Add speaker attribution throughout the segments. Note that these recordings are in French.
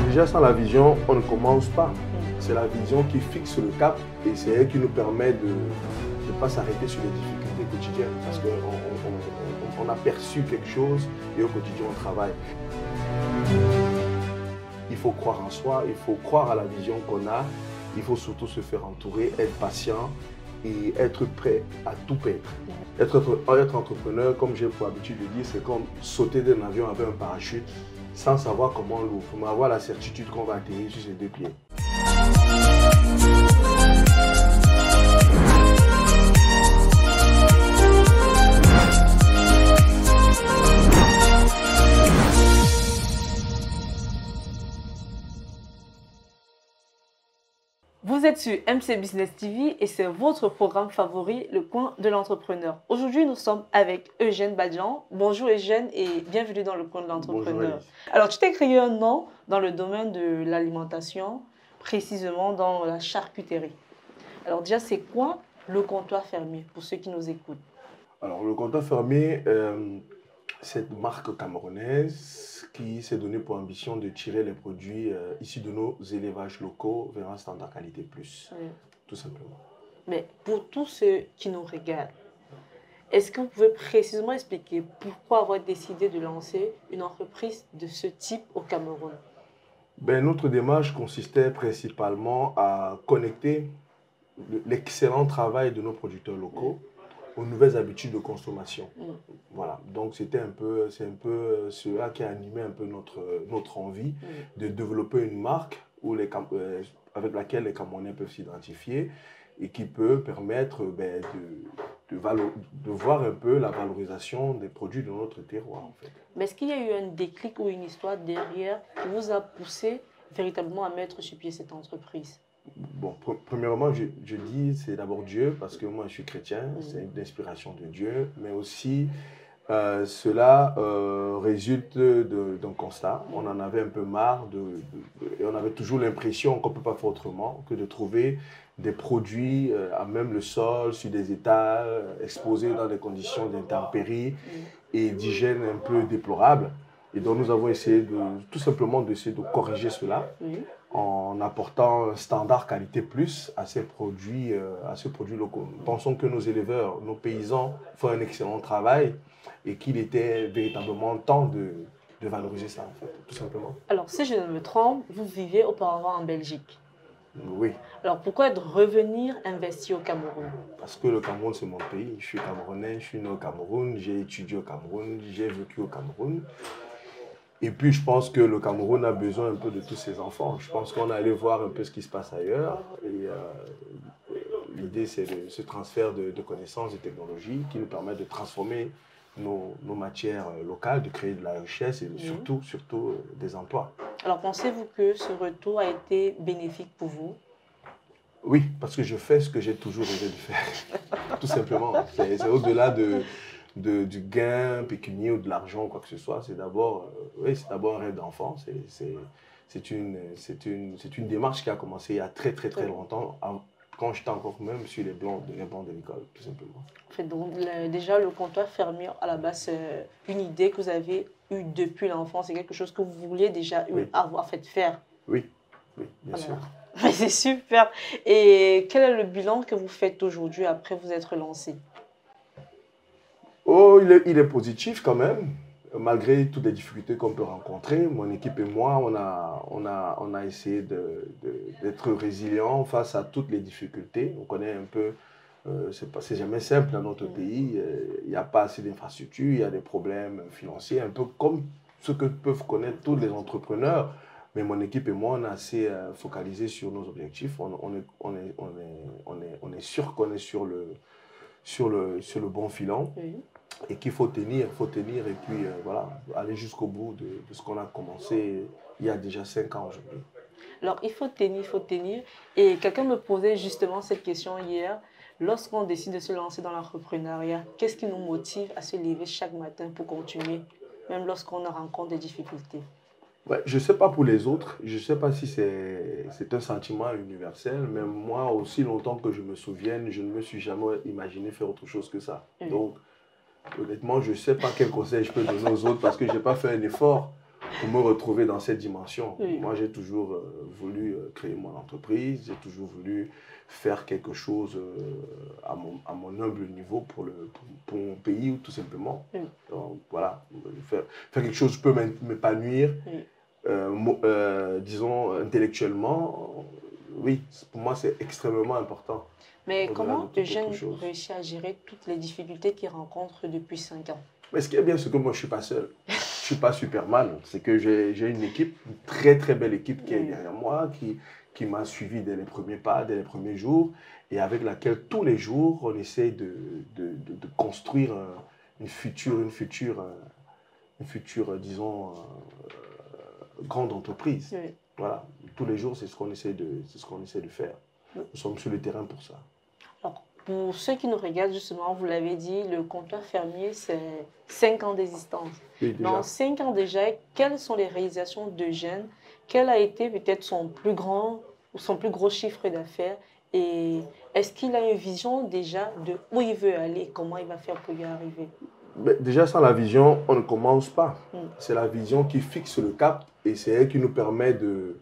Speaker 1: Déjà, sans la vision, on ne commence pas. C'est la vision qui fixe le cap et c'est elle qui nous permet de ne pas s'arrêter sur les difficultés quotidiennes parce qu'on a perçu quelque chose et au quotidien, on travaille. Il faut croire en soi, il faut croire à la vision qu'on a, il faut surtout se faire entourer, être patient et être prêt à tout perdre. Être entrepreneur, comme j'ai pour habitude de dire, c'est comme sauter d'un avion avec un parachute sans savoir comment on l'ouvre, mais avoir la certitude qu'on va atterrir sur ses deux pieds.
Speaker 2: Vous êtes sur MC Business TV et c'est votre programme favori, le coin de l'entrepreneur. Aujourd'hui, nous sommes avec Eugène Badian. Bonjour Eugène et bienvenue dans le coin de l'entrepreneur. Alors, tu t'es créé un nom dans le domaine de l'alimentation, précisément dans la charcuterie. Alors déjà, c'est quoi le comptoir fermier pour ceux qui nous écoutent?
Speaker 1: Alors, le comptoir fermier, c'est une marque camerounaise qui s'est donnée pour ambition de tirer les produits issus de nos élevages locaux vers un standard qualité plus, tout simplement.
Speaker 2: Mais pour tous ceux qui nous regardent, est-ce que vous pouvez précisément expliquer pourquoi avoir décidé de lancer une entreprise de ce type au Cameroun?
Speaker 1: Notre démarche consistait principalement à connecter l'excellent travail de nos producteurs locaux aux nouvelles habitudes de consommation. Voilà, donc c'est un peu cela qui a animé un peu notre envie de développer une marque avec laquelle les Camerounais peuvent s'identifier et qui peut permettre de voir un peu la valorisation des produits de notre terroir. En fait.
Speaker 2: Mais est-ce qu'il y a eu un déclic ou une histoire derrière qui vous a poussé véritablement à mettre sur pied cette entreprise?
Speaker 1: Bon, premièrement, je dis c'est d'abord Dieu, parce que moi je suis chrétien, c'est une inspiration de Dieu, mais aussi cela résulte d'un constat. On en avait un peu marre et on avait toujours l'impression qu'on ne peut pas faire autrement que de trouver des produits à même le sol, sur des étals, exposés dans des conditions d'intempéries et d'hygiène un peu déplorables. Et donc nous avons essayé tout simplement d'essayer de corriger cela. En apportant un standard qualité plus à ces produits locaux. Nous pensons que nos éleveurs, nos paysans font un excellent travail et qu'il était véritablement temps de valoriser ça, en fait, tout simplement.
Speaker 2: Alors, si je ne me trompe, vous viviez auparavant en Belgique.
Speaker 1: Oui.
Speaker 2: Alors, pourquoi revenir investir au Cameroun?
Speaker 1: Parce que le Cameroun, c'est mon pays. Je suis camerounais, je suis né au Cameroun, j'ai étudié au Cameroun, j'ai vécu au Cameroun. Et puis, je pense que le Cameroun a besoin un peu de tous ses enfants. Je pense qu'on est allé voir un peu ce qui se passe ailleurs. Et l'idée, c'est ce transfert de connaissances et technologies qui nous permet de transformer nos matières locales, de créer de la richesse et surtout des emplois. Alors,
Speaker 2: pensez-vous que ce retour a été bénéfique pour vous?
Speaker 1: Oui, parce que je fais ce que j'ai toujours rêvé de faire. Tout simplement. C'est au-delà du gain pécunier ou de l'argent ou quoi que ce soit, c'est d'abord un rêve d'enfant. C'est une démarche qui a commencé il y a très longtemps, quand j'étais encore même sur les bancs de l'école, tout simplement.
Speaker 2: En fait, donc, déjà, le comptoir fermier, à la base, c'est une idée que vous avez eue depuis l'enfance, c'est quelque chose que vous vouliez déjà avoir fait faire.
Speaker 1: Oui, bien sûr.
Speaker 2: C'est super. Et quel est le bilan que vous faites aujourd'hui après vous être lancé?
Speaker 1: Oh, il est positif quand même, malgré toutes les difficultés qu'on peut rencontrer. Mon équipe et moi, on a essayé d'être résilients face à toutes les difficultés. On connaît un peu, c'est jamais simple dans notre pays. Il n'y a pas assez d'infrastructures, il y a des problèmes financiers, un peu comme ce que peuvent connaître tous les entrepreneurs. Mais mon équipe et moi, on a assez focalisé sur nos objectifs. On est sûr qu'on est sur le bon filon. Et qu'il faut tenir et puis voilà, aller jusqu'au bout de ce qu'on a commencé il y a déjà 5 ans aujourd'hui.
Speaker 2: Alors, il faut tenir. Et quelqu'un me posait justement cette question hier. Lorsqu'on décide de se lancer dans l'entrepreneuriat, qu'est-ce qui nous motive à se lever chaque matin pour continuer, même lorsqu'on rencontre des difficultés?
Speaker 1: Ouais, je ne sais pas pour les autres, je ne sais pas si c'est un sentiment universel, mais moi, aussi longtemps que je me souvienne, je ne me suis jamais imaginé faire autre chose que ça. Donc, honnêtement, je ne sais pas quel conseil je peux donner aux autres parce que je n'ai pas fait un effort pour me retrouver dans cette dimension.
Speaker 2: Oui.
Speaker 1: Moi, j'ai toujours voulu créer mon entreprise, j'ai toujours voulu faire quelque chose à mon humble niveau pour mon pays, tout simplement.
Speaker 2: Oui.
Speaker 1: Donc, voilà, faire quelque chose qui peut m'épanouir,
Speaker 2: Oui.
Speaker 1: disons, intellectuellement. Oui, pour moi, c'est extrêmement important.
Speaker 2: Mais comment Eugène réussit à gérer toutes les difficultés qu'il rencontre depuis 5 ans?
Speaker 1: Mais ce qui est bien, c'est que moi, je ne suis pas seul. Je ne suis pas Superman. C'est que j'ai une équipe, une très très belle équipe qui est derrière moi, qui m'a suivi dès les premiers pas, dès les premiers jours, et avec laquelle tous les jours, on essaie de construire une future, disons, grande entreprise.
Speaker 2: Oui.
Speaker 1: Voilà. Tous les jours, c'est ce qu'on essaie de faire. Nous sommes sur le terrain pour ça.
Speaker 2: Alors, pour ceux qui nous regardent, justement, vous l'avez dit, le comptoir fermier, c'est 5 ans d'existence.
Speaker 1: Oui, déjà.
Speaker 2: Dans 5 ans déjà, quelles sont les réalisations d'Eugène? Quel a été peut-être son plus gros chiffre d'affaires? Et est-ce qu'il a une vision déjà de où il veut aller, comment il va faire pour y arriver?
Speaker 1: Mais déjà, sans la vision, on ne commence pas. C'est la vision qui fixe le cap et c'est elle qui nous permet de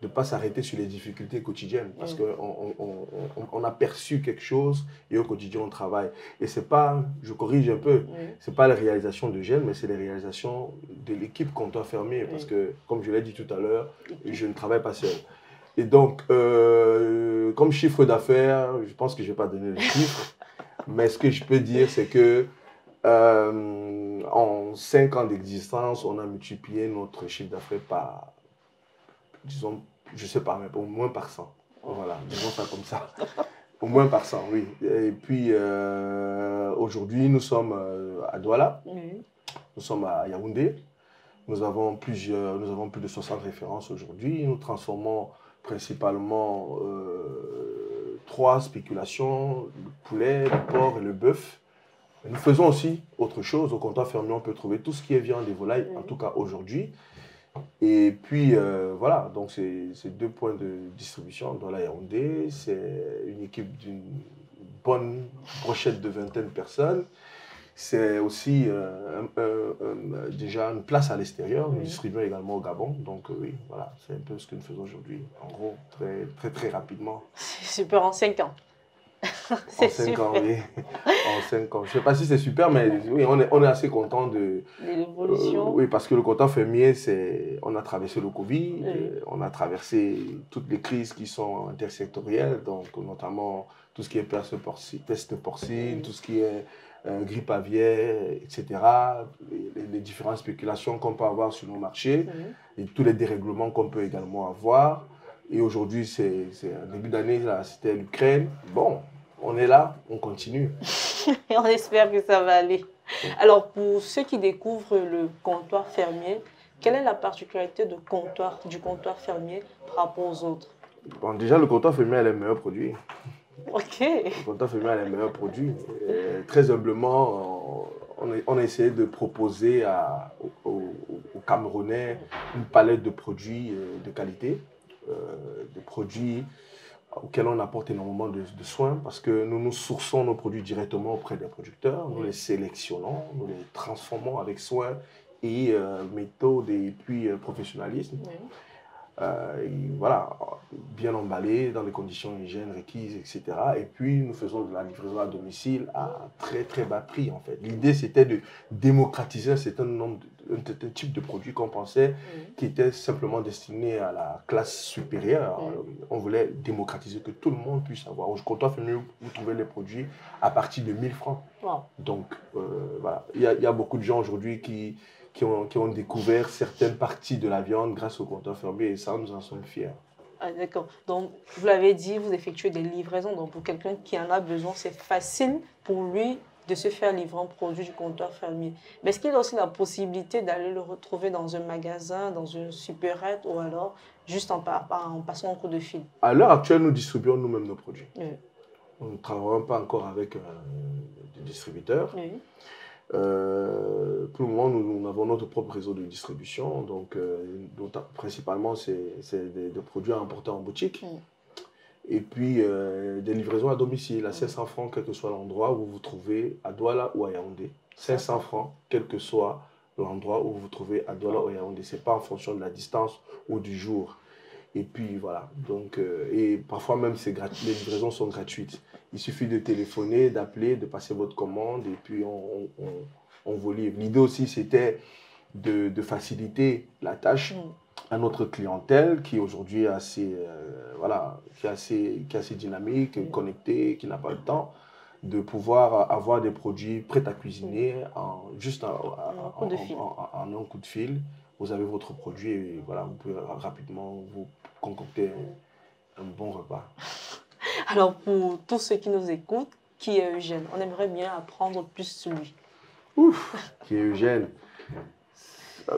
Speaker 1: ne pas s'arrêter sur les difficultés quotidiennes. Parce qu'on a perçu quelque chose et au quotidien, on travaille. Et c'est pas, je corrige un peu, c'est pas les réalisations d'Eugène, mais c'est les réalisations de l'équipe comptoir fermier. Parce que, comme je l'ai dit tout à l'heure, je ne travaille pas seul. Et donc, comme chiffre d'affaires, je pense que je ne vais pas donner le chiffre, mais ce que je peux dire, c'est que en 5 ans d'existence, on a multiplié notre chiffre d'affaires par, disons, je ne sais pas, mais au moins par 100. Voilà, disons ça comme ça. Au moins par 100, oui. Et puis, aujourd'hui, nous sommes à Douala, nous sommes à Yaoundé. Nous avons plus de 60 références aujourd'hui. Nous transformons principalement 3 spéculations, le poulet, le porc et le bœuf. Nous faisons aussi autre chose. Au comptoir fermier, on peut trouver tout ce qui est viande et volaille, en tout cas aujourd'hui. Et puis, voilà, donc c'est 2 points de distribution dans la Yaoundé. C'est une équipe d'une bonne brochette de 20 personnes. C'est aussi déjà une place à l'extérieur. Nous distribuons également au Gabon. Donc oui, voilà, c'est un peu ce que nous faisons aujourd'hui. En gros, très, très, très rapidement.
Speaker 2: C'est super en 5 ans.
Speaker 1: En 5 ans, oui. En 5 ans. Je ne sais pas si c'est super, mais oui, on est assez content de
Speaker 2: l'évolution.
Speaker 1: Oui, parce que le comptoir fermier, on a traversé le Covid, on a traversé toutes les crises qui sont intersectorielles, donc notamment tout ce qui est peste porcine, tout ce qui est grippe aviaire, etc. Les différentes spéculations qu'on peut avoir sur nos marchés et tous les dérèglements qu'on peut également avoir. Et aujourd'hui, c'est un début d'année, c'était l'Ukraine. Bon, on est là, on continue.
Speaker 2: Et on espère que ça va aller. Alors, pour ceux qui découvrent le comptoir fermier, quelle est la particularité du comptoir fermier par rapport aux autres?
Speaker 1: Bon, déjà, le comptoir fermier a les meilleurs produits.
Speaker 2: Ok.
Speaker 1: Le comptoir fermier a les meilleurs produits. Très humblement, on a essayé de proposer aux Camerounais une palette de produits de qualité, des produits auxquels on apporte énormément de soins parce que nous sourçons nos produits directement auprès des producteurs, nous les sélectionnons, nous les transformons avec soin et méthode et puis professionnalisme. Et voilà, bien emballé dans les conditions hygiène requises, etc. Et puis nous faisons de la livraison à domicile à très très bas prix en fait. L'idée c'était de démocratiser un certain type de produits qu'on pensait qui étaient simplement destinés à la classe supérieure. On voulait démocratiser, que tout le monde puisse avoir. Au comptoir fermier, vous trouvez les produits à partir de 1000 francs. Donc voilà, il y a beaucoup de gens aujourd'hui qui ont découvert certaines parties de la viande grâce au comptoir fermier et ça, nous en sommes fiers.
Speaker 2: Ah, d'accord. Donc, vous l'avez dit, vous effectuez des livraisons. Donc, pour quelqu'un qui en a besoin, c'est facile pour lui de se faire livrer un produit du comptoir fermier. Mais est-ce qu'il y a aussi la possibilité d'aller le retrouver dans un magasin, dans une supérette ou alors juste en passant un coup de fil?
Speaker 1: À l'heure actuelle, nous distribuons nous-mêmes nos produits. Nous ne travaillons pas encore avec des distributeurs. Pour le moment, nous avons notre propre réseau de distribution. Donc, principalement, c'est des produits à emporter en boutique. Et puis, des livraisons à domicile à 500 francs, quel que soit l'endroit où vous vous trouvez, à Douala ou à Yaoundé. 500 francs, quel que soit l'endroit où vous vous trouvez à Douala ou Yaoundé. Ce n'est pas en fonction de la distance ou du jour. Et puis voilà, donc, et parfois même les livraisons sont gratuites. Il suffit de téléphoner, d'appeler, de passer votre commande et puis on vous livre. L'idée aussi, c'était de faciliter la tâche à notre clientèle qui aujourd'hui est assez, voilà, qui est assez dynamique, connectée, qui n'a pas le temps, de pouvoir avoir des produits prêts à cuisiner juste en un coup de fil. Vous avez votre produit et voilà, vous pouvez rapidement vous concocter un bon repas.
Speaker 2: Alors, pour tous ceux qui nous écoutent, qui est Eugène? On aimerait bien apprendre plus sur lui.
Speaker 1: Ouf, qui est Eugène?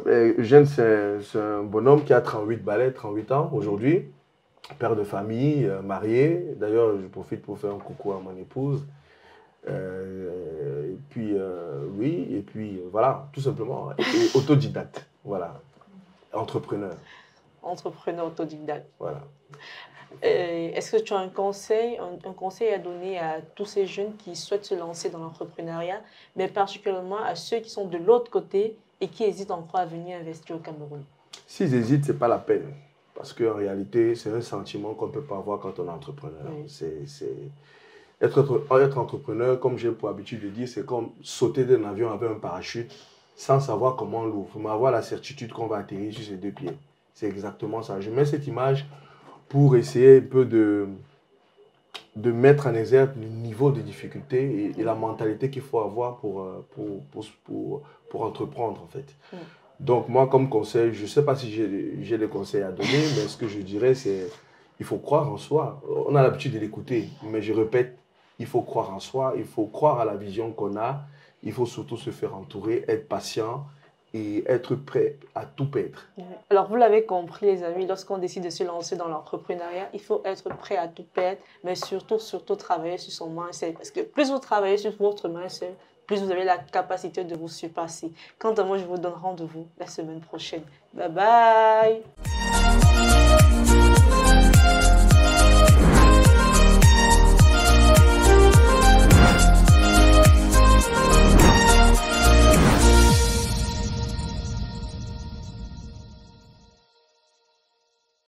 Speaker 1: Eugène, c'est un bonhomme qui a 38 ans aujourd'hui, père de famille, marié. D'ailleurs, je profite pour faire un coucou à mon épouse. Et puis, oui, et puis voilà, tout simplement. Et autodidacte, voilà. Entrepreneur.
Speaker 2: Entrepreneur autodidacte.
Speaker 1: Voilà.
Speaker 2: Est-ce que tu as un conseil à donner à tous ces jeunes qui souhaitent se lancer dans l'entrepreneuriat, mais particulièrement à ceux qui sont de l'autre côté et qui hésitent encore à venir investir au Cameroun?
Speaker 1: S'ils hésitent, ce n'est pas la peine. Parce qu'en réalité, c'est un sentiment qu'on ne peut pas avoir quand on est entrepreneur. Oui. Être entrepreneur, comme j'ai pour habitude de dire, c'est comme sauter d'un avion avec un parachute sans savoir comment on l'ouvre, mais avoir la certitude qu'on va atterrir sur ses deux pieds. C'est exactement ça. Je mets cette image pour essayer un peu de mettre en exergue le niveau de difficulté et la mentalité qu'il faut avoir pour entreprendre, en fait. Donc, moi, comme conseil, je ne sais pas si j'ai des conseils à donner, mais ce que je dirais, c'est il faut croire en soi. On a l'habitude de l'écouter, mais je répète, il faut croire en soi, il faut croire à la vision qu'on a, il faut surtout se faire entourer, être patient et être prêt à tout perdre.
Speaker 2: Alors, vous l'avez compris, les amis, lorsqu'on décide de se lancer dans l'entrepreneuriat, il faut être prêt à tout perdre, mais surtout travailler sur son mindset. Parce que plus vous travaillez sur votre mindset, plus vous avez la capacité de vous surpasser. Quant à moi, je vous donne rendez-vous la semaine prochaine. Bye bye!